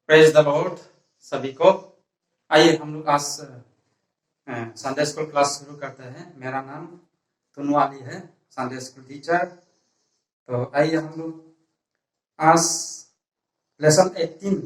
Praise the Lord सभी को। आइए हम लोग आज संडे स्कूल क्लास शुरू करते हैं। मेरा नाम तुनवाली है, संडे स्कूल टीचर। तो आइए हम लोग आज लेसन 18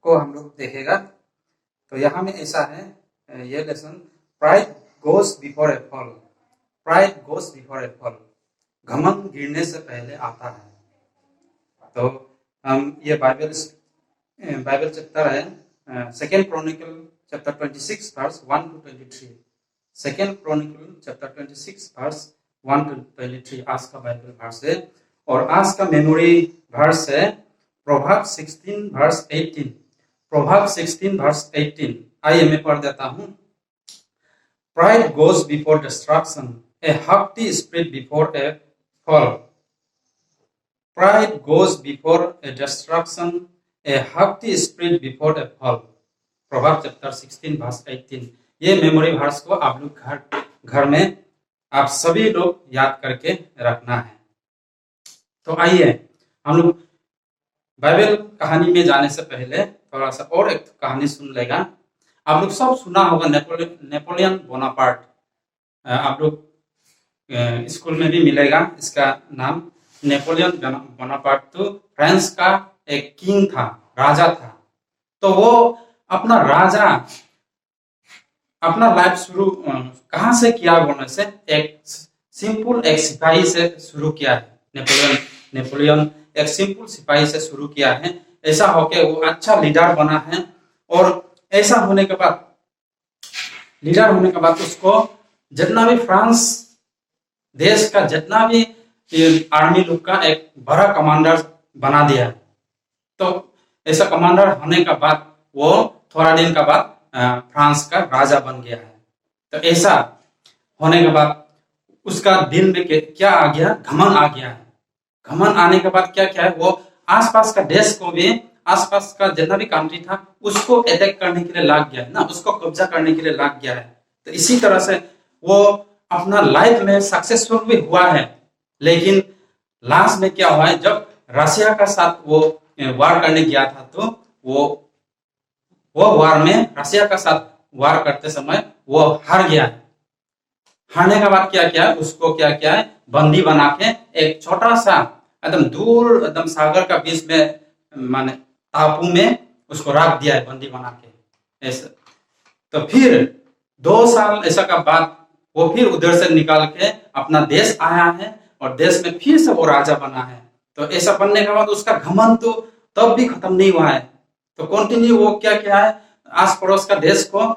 को हम लोग देखेगा। तो यहाँ में ऐसा है, ये lesson pride goes before a fall. Pride goes before a fall, घमंड गिरने से पहले आता है। तो हम ये बाइबल चैप्टर है second Chronicle chapter 26 verse 1 to 23। Second Chronicle chapter 26 verse 1 to 23 आज का बाइबल वर्स है। और आज का मेमोरी वर्स है प्रोवर्ब 16 वर्स 18। प्रोवर्ब 16 वर्स 18 आइए मैं पढ़ देता हूँ। Pride goes before destruction, a haughty spirit before a fall. Pride goes before a destruction, a haughty spirit before a fall. Proverb chapter 16 verse 18। ये मेमोरी वर्स को आप लोग घर में आप सभी लोग याद करके रखना है। तो आइए हम लोग बाइबल कहानी में जाने से पहले थोड़ा सा और एक कहानी सुन लेगा। आप लोग सब सुना होगा नेपोलियन बोनापार्ट। आप लोग स्कूल में भी मिलेगा इसका नाम। नेपोलियन बोनापार्ट तो फ्रांस का एक किंग था, राजा था। तो वो अपना लाइफ शुरू कहाँ से किया बोलने से एक सिपाही से शुरू किया है। नेपोलियन एक सिंपल सिपाही से शुरू किया है। ऐसा होके वो अच्छा लीडर बना है। और ऐसा होने के बाद उसको जितना भी फ्रांस देश का जितना भी आर्मी लोग का एक बड़ा कमांडर बना दिया। तो ऐसा कमांडर होने के बाद वो थोड़ा दिन के बाद फ्रांस का राजा बन गया है। तो ऐसा होने के बाद उसका दिल में क्या आ गया, घमंड आ गया है। घमंड आने के बाद क्या है, वो आसपास का देश को भी, आसपास का जितना भी कंट्री था उसको अटैक करने के लिए लग गया है ना, उसको कब्जा करने के लिए लग गया है। तो इसी तरह से वो अपना लाइफ में सक्सेसफुल भी हुआ है। लेकिन लास्ट में क्या हुआ है, जब रशिया का साथ वो वार करने गया था तो वो वार में रशिया का साथ वार करते समय वो हार गया है। हारने के बाद क्या किया, उसको क्या किया है, बंदी बना के एक छोटा सा एकदम दूर एकदम सागर का बीच में माने टापू में उसको रख दिया है बंदी बना के ऐसा। तो फिर 2 साल ऐसा का बाद वो फिर उधर से निकाल के अपना देश आया है और देश में फिर से वो राजा बना है। तो ऐसा बनने के बाद उसका घमंड तो तब भी खत्म नहीं हुआ है। तो कंटिन्यू वो क्या है, आस पड़ोस का देश को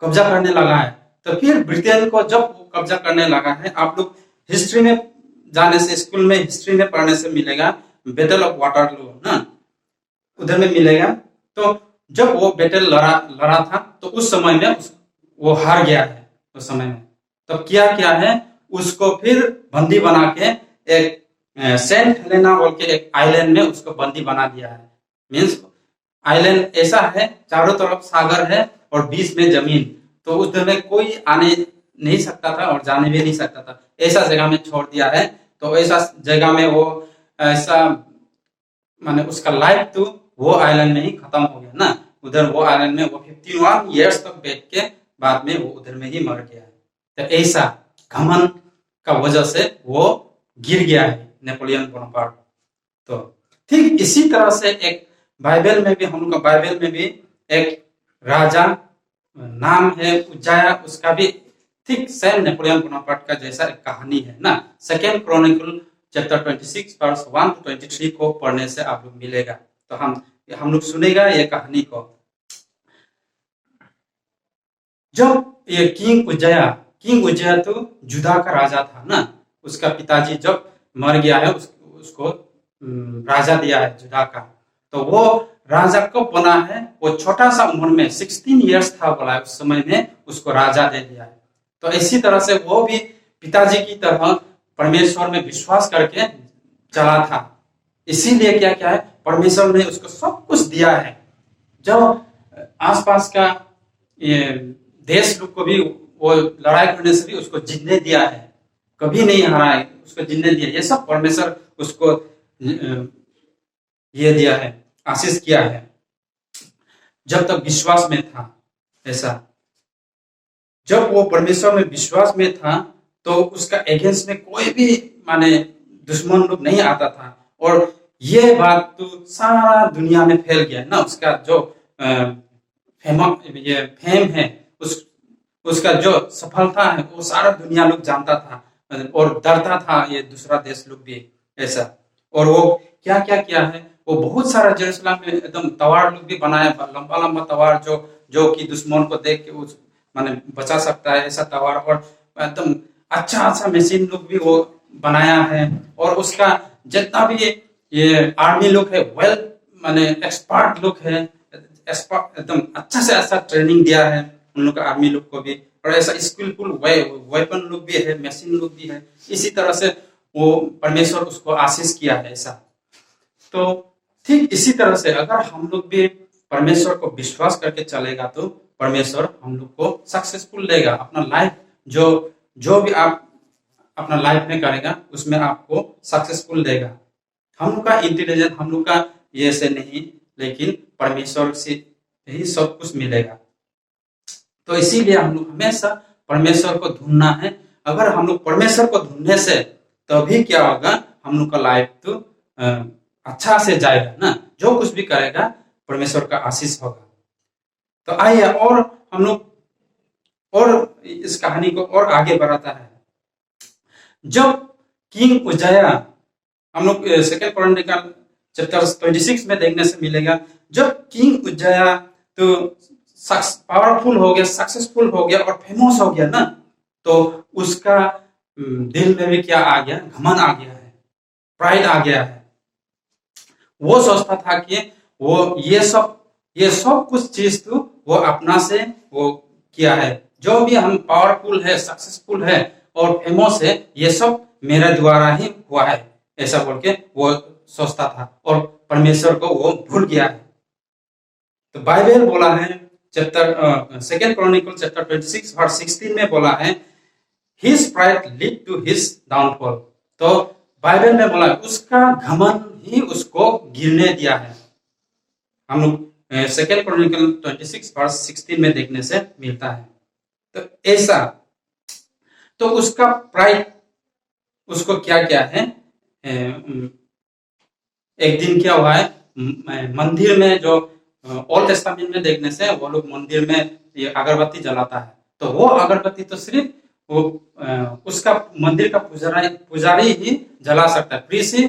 कब्जा करने लगा है। तो फिर ब्रिटेन को जब वो कब्जा करने लगा है, आप लोग हिस्ट्री में जाने से, स्कूल में हिस्ट्री में पढ़ने से मिलेगा बैटल ऑफ वाटरलू ना, उधर में मिलेगा। तो जब वो बैटल लड़ा था तो उस समय में वो हार गया है उस समय में। तो क्या है, उसको फिर बंदी बना के एक सेंट हेलेना बोल के एक आइलैंड में उसको बंदी बना दिया है। मीन्स आइलैंड ऐसा है, चारों तरफ सागर है और बीच में जमीन। तो उधर में कोई आने नहीं सकता था और जाने भी नहीं सकता था। ऐसा जगह में छोड़ दिया है। तो ऐसा जगह में वो ऐसा माने उसका लाइफ तो वो आइलैंड में ही खत्म हो गया ना। उधर वो आइलैंड में वो 51 ईयर्स तक बैठ के बाद में वो उधर में ही मर गया है। तो ऐसा घमंड का वजह से वो गिर गया है नेपोलियन बोनापार्ट। तो ठीक इसी तरह से एक बाइबल में भी, हम लोग बाइबल में भी एक राजा नाम है उज्जाया, उसका भी ठीक सेम नेपोलियन बोनापार्ट का जैसा एक कहानी है ना। Second Chronicle chapter 26 verse 1 to 23 को पढ़ने से आप लोग मिलेगा। तो हम लोग सुनेगा ये कहानी को। जब ये किंग उज्जाया तो जुदा का राजा था ना। उसका पिताजी जब मर गया है उसको राजा दिया है जुदा का। तो वो राजा कब बना है, वो छोटा सा उम्र में 16 ईयर्स था बोला है, उस समय में उसको राजा दे दिया है। तो इसी तरह से वो भी पिताजी की तरह परमेश्वर में विश्वास करके चला था। इसीलिए क्या है, परमेश्वर ने उसको सब कुछ दिया है। जब आसपास का देश लोग को भी वो लड़ाई करने से भी उसको जीतने दिया है, कभी नहीं हारा है, उसको जीतने दिया। ये सब परमेश्वर उसको ये दिया है, आशीष किया है। जब तक विश्वास में था। ऐसा जब वो परमेश्वर में विश्वास में था तो उसका अगेंस्ट में कोई भी माने दुश्मन लोग नहीं आता था। और ये बात तो सारा दुनिया में फैल गया ना, उसका जो फेम है, उसका जो सफलता है वो सारा दुनिया लोग जानता था और डरता था ये दूसरा देश लोग भी। ऐसा और वो क्या क्या किया है, वो बहुत सारा जेरूसलम में एकदम तवार लोग भी बनाया, लंबा लंबा तवार जो जो कि दुश्मन को देख के उस माने बचा सकता है, ऐसा तवार। और एकदम अच्छा अच्छा मशीन लोग भी वो बनाया है। और उसका जितना भी ये आर्मी लोग है वेल माने एक्सपर्ट लोग है, एक्सपर्ट एकदम अच्छा से अच्छा ट्रेनिंग दिया है उन लोग का आर्मी लोग को भी। और ऐसा स्किलफुल वेपन लोग भी है, मशीन लोग भी है। इसी तरह से वो परमेश्वर उसको आशीष किया है। ऐसा तो ठीक इसी तरह से अगर हम लोग भी परमेश्वर को विश्वास करके चलेगा तो परमेश्वर हम लोग को सक्सेसफुल देगा। अपना लाइफ जो जो भी आप अपना लाइफ में करेगा उसमें आपको सक्सेसफुल देगा। हम लोग का इंटेलिजेंस हम लोग का ये से नहीं, लेकिन परमेश्वर से ही सब कुछ मिलेगा। तो इसीलिए हम लोग हमेशा परमेश्वर को ढूंढना है। अगर हम लोग परमेश्वर को ढूंढने से तभी क्या होगा, हम लोग का लाइफ तो अच्छा से जाएगा ना। जो कुछ भी करेगा परमेश्वर का आशीष होगा। तो आइए और हम लोग और इस कहानी को और आगे बढ़ाता है। जब किंग उज्जाया, हम लोग सेकंड क्रॉनिकल चैप्टर 26 में देखने से मिलेगा, जब किंग उज्जाया तो पावरफुल हो गया, सक्सेसफुल हो गया और फेमस हो गया ना, तो उसका दिल में भी क्या आ गया, घमंड आ गया है, प्राइड आ गया है। वो सोचता था कि वो ये सब कुछ चीज तो वो अपना से वो किया है, जो भी हम पावरफुल है, सक्सेसफुल है और फेमस है, ये सब मेरे द्वारा ही हुआ है, ऐसा बोल के वो सोचता था और परमेश्वर को वो भूल गया है। तो बाइबल बोला है chapter second Chronicle chapter 26 verse 16 में बोला है, his pride lead to his downfall. तो बाइबल में बोला उसका घमंड ही उसको गिरने दिया है। हम लोग सेकंड क्रॉनिकल 26 वर्स 16 में देखने से मिलता है। तो ऐसा तो उसका प्राइड उसको क्या क्या है, एक दिन क्या हुआ है, मंदिर में जो ओल्ड टेस्टामेंट में देखने से वो लोग मंदिर में ये अगरबत्ती जलाता है। तो वो अगरबत्ती तो सिर्फ वो उसका मंदिर का पुजारी ही जला सकता है, प्रीस्ट ही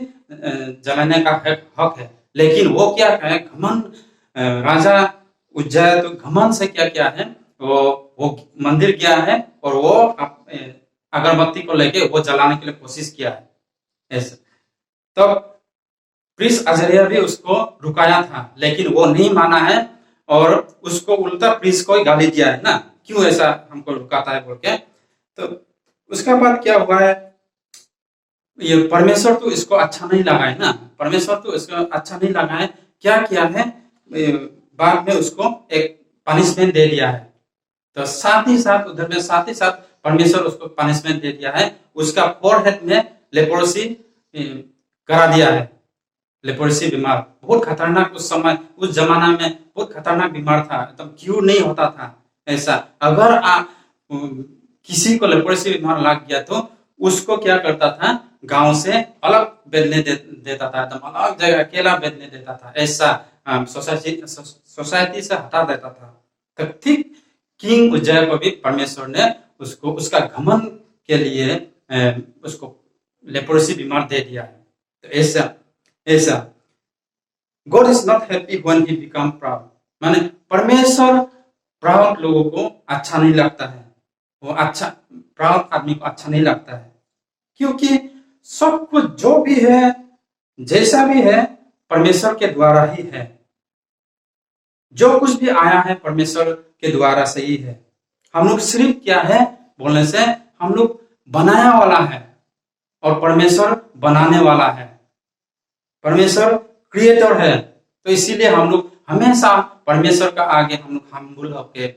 जलाने का हक है। लेकिन वो क्या है, घमंड राजा उज्जय तो घमंड से क्या क्या है, वो मंदिर गया है और वो अगरबत्ती को लेके वो जलाने के लिए कोशिश किया है। ऐसे तब प्रिंस अजरिया भी उसको रुकाया था, लेकिन वो नहीं माना है और उसको उल्टा प्रिंस को ही गाली दिया है ना, क्यों ऐसा हमको रुकाता है बोल के। तो उसके बाद क्या हुआ है, ये परमेश्वर तो इसको अच्छा नहीं लगा है ना, परमेश्वर तो इसको अच्छा नहीं लगा है। क्या किया है, बाद में उसको एक पनिशमेंट दे दिया है। तो साथ ही साथ उधर में साथ ही साथ परमेश्वर उसको पनिशमेंट दे दिया है, उसका फोरहेड में लेप्रोसी करा दिया है। लेप्रोसी बीमार बहुत खतरनाक, उस समय उस जमाना में बहुत खतरनाक बीमार था, एकदम क्योर नहीं होता था। ऐसा अगर किसी को लेप्रोसी बीमार लग गया तो उसको क्या करता था, गांव से अलग बेचने देता था, एकदम अलग जगह अकेला बेचने देता था। ऐसा सोसाइटी से हटा देता था। तो ठीक किंग उज्जय को भी परमेश्वर ने उसको उसका घमंड के लिए उसको लेप्रोसी बीमार दे दिया है। तो ऐसा God is not happy when he become proud, माने परमेश्वर प्राउड लोगों को अच्छा नहीं लगता है। वो अच्छा प्राउड आदमी को अच्छा नहीं लगता है, क्योंकि सब कुछ जो भी है जैसा भी है परमेश्वर के द्वारा ही है। जो कुछ भी आया है परमेश्वर के द्वारा से ही है। हम लोग सिर्फ क्या है बोलने से, हम लोग बनाया वाला है और परमेश्वर बनाने वाला है। परमेश्वर क्रिएटर है, तो इसीलिए हम लोग हमेशा परमेश्वर का आगे हम लोग हम्बल होके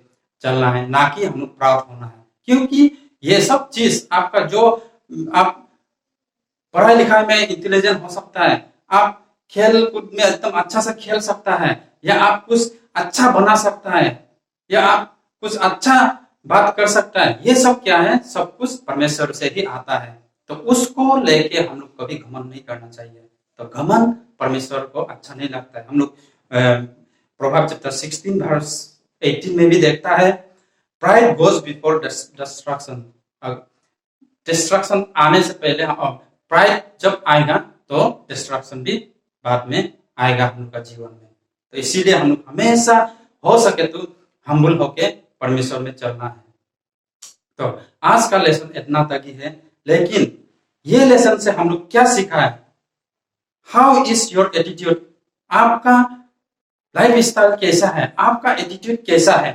चलना है, ना कि हम लोग प्राउड होना है। क्योंकि ये सब चीज आपका जो आप पढ़ाई लिखाई में इंटेलिजेंट हो सकता है, आप खेल कूद में एकदम अच्छा से खेल सकता है, या आप कुछ अच्छा बना सकता है, या आप कुछ अच्छा बात कर सकता है, ये सब क्या है, सब कुछ परमेश्वर से ही आता है। तो उसको लेके हम लोग कभी घमंड नहीं करना चाहिए। तो घमंड परमेश्वर को अच्छा नहीं लगता है। हम लोग प्रोवर्ब्स चैप्टर 16 वर्स 18 में भी देखता है, pride goes before destruction. Destruction आने से पहले, प्राइड जब आएगा तो डिस्ट्रक्शन भी बाद में आएगा हम लोग का जीवन में। तो इसीलिए हम लोग हमेशा हो सके तो हम्बल होके परमेश्वर में चलना है। तो आज का लेसन इतना तक ही है, लेकिन ये लेसन से हम लोग क्या सीखा है? How is your attitude? आपका लाइफ स्टाइल कैसा है? आपका एटीट्यूड कैसा है?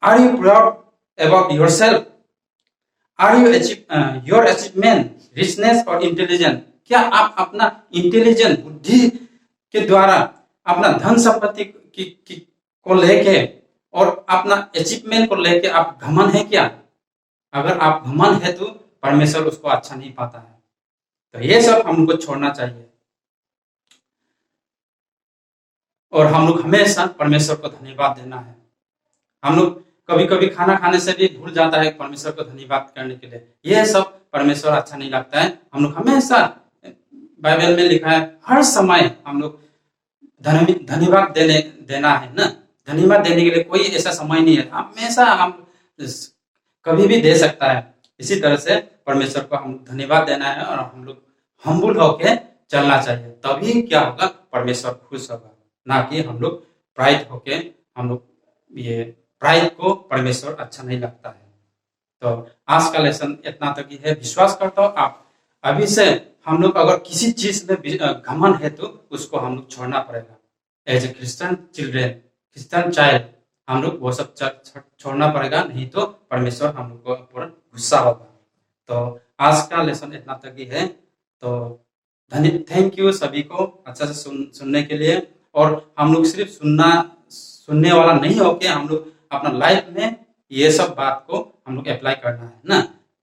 Are you proud about your self? Are you your achievement, richness और इंटेलिजेंट? क्या आप अपना इंटेलिजेंट, बुद्धि के द्वारा, अपना धन संपत्ति को लेके और अपना अचीवमेंट को लेके आप घमंड है क्या? अगर आप घमंड है तो परमेश्वर उसको अच्छा नहीं पाता है। तो ये सब हमको छोड़ना चाहिए और हम लोग हमेशा परमेश्वर को धन्यवाद देना है। हम लोग कभी कभी खाना खाने से भी भूल जाता है परमेश्वर को धन्यवाद करने के लिए। यह सब परमेश्वर अच्छा नहीं लगता है। हम लोग हमेशा, बाइबल में लिखा है, हर समय हम लोग धन्यवाद देना है ना। धन्यवाद देने के लिए कोई ऐसा समय नहीं है, हमेशा हम कभी भी दे सकता है। इसी तरह से परमेश्वर को हम धन्यवाद देना है और हम लोग हम्बल होके चलना चाहिए। तभी क्या होगा, परमेश्वर खुश होगा, ना कि हम लोग प्राइड होके, हम लोग ये प्राइड को परमेश्वर अच्छा नहीं लगता है। तो आज का लेसन इतना तक ही है। विश्वास करता हूँ आप अभी से, हम लोग अगर किसी चीज में घमंड है तो उसको हम लोग छोड़ना पड़ेगा। As a Christian children, Christian child, हम लोग वो सब छोड़ना पड़ेगा, नहीं तो परमेश्वर हम लोग को ऊपर गुस्सा होगा। तो आज का लेसन इतना तक ही है। तो थैंक यू सभी को अच्छा से सुनने के लिए। और हम लोग सिर्फ सुनने वाला नहीं होके हम लोग अपना लाइफ में ये सब बात को हम लोग अप्लाई करना है ना।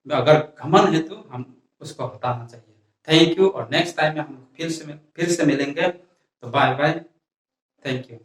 अगर घमंड है तो हम उसको हटाना चाहिए। थैंक यू, और नेक्स्ट टाइम में हम फिर से मिलेंगे। तो बाय बाय, थैंक यू।